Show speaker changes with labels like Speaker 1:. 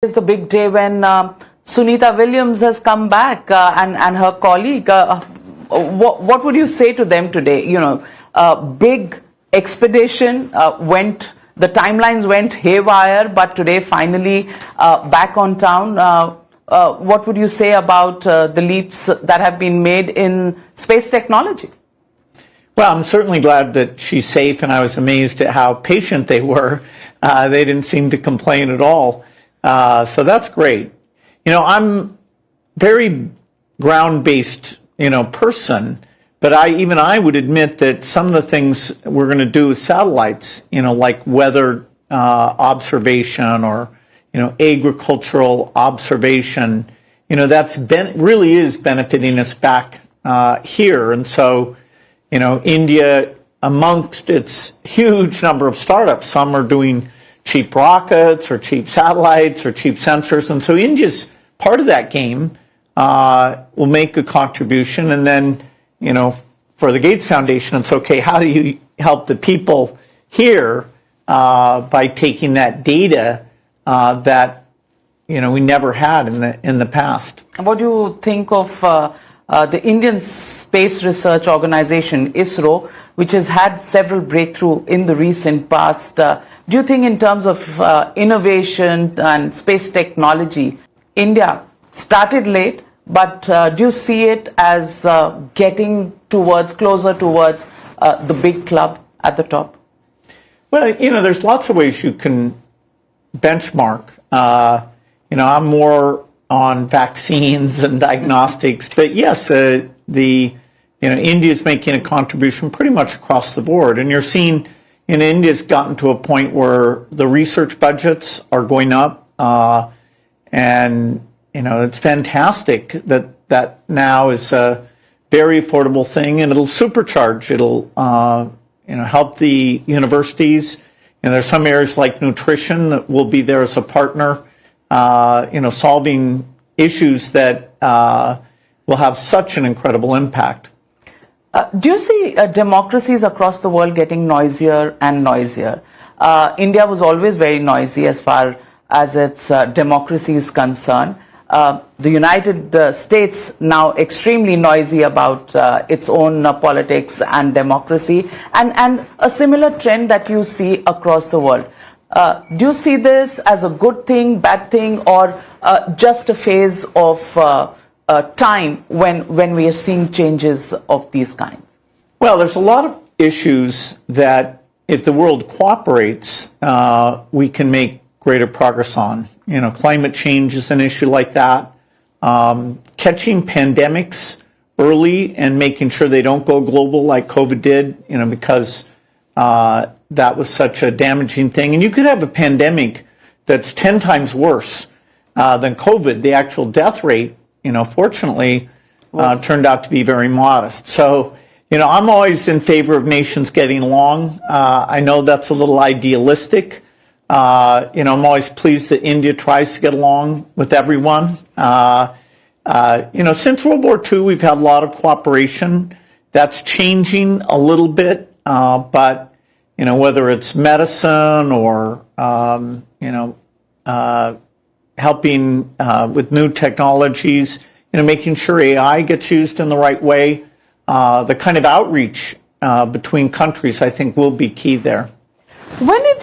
Speaker 1: Is the big day when Sunita Williams has come back and her colleague. What would you say to them today? You know, big expedition the timelines went haywire, but today finally back on town. What would you say about the leaps that have been made in space technology?
Speaker 2: Well, I'm certainly glad that she's safe, and I was amazed at how patient they were. They didn't seem to complain at all. So that's great. You know, I'm very ground-based, person, but even I would admit that some of the things we're going to do with satellites, like weather observation or, agricultural observation, that's really is benefiting us back here. And so, India, amongst its huge number of startups, some are doing cheap rockets or cheap satellites or cheap sensors. And so India's part of that game, will make a contribution. And then, for the Gates Foundation, it's okay, how do you help the people here by taking that data that, we never had in the past?
Speaker 1: What do you think of the Indian Space Research Organization, ISRO, which has had several breakthroughs in the recent past? Do you think in terms of innovation and space technology, India started late, but do you see it as getting closer towards the big club at the top?
Speaker 2: Well, there's lots of ways you can benchmark. I'm more on vaccines and diagnostics, but yes, India's making a contribution pretty much across the board, and you're seeing. India's gotten to a point where the research budgets are going up, and it's fantastic that now is a very affordable thing, and it'll supercharge. It'll help the universities. There's some areas like nutrition that will be there as a partner. Solving issues that will have such an incredible impact.
Speaker 1: Do you see democracies across the world getting noisier and noisier? India was always very noisy as far as its democracy is concerned. The United States now extremely noisy about its own politics and democracy, and a similar trend that you see across the world. Do you see this as a good thing, bad thing, or just a phase of time when we are seeing changes of these kinds?
Speaker 2: Well, there's a lot of issues that if the world cooperates, we can make greater progress on. Climate change is an issue like that. Catching pandemics early and making sure they don't go global like COVID did, because that was such a damaging thing. And you could have a pandemic that's 10 times worse than COVID. The actual death rate, fortunately, turned out to be very modest. So, I'm always in favor of nations getting along. I know that's a little idealistic. I'm always pleased that India tries to get along with everyone. Since World War II, we've had a lot of cooperation. That's changing a little bit, but, whether it's medicine or, helping with new technologies, making sure AI gets used in the right way. The kind of outreach between countries, I think, will be key there.
Speaker 1: When did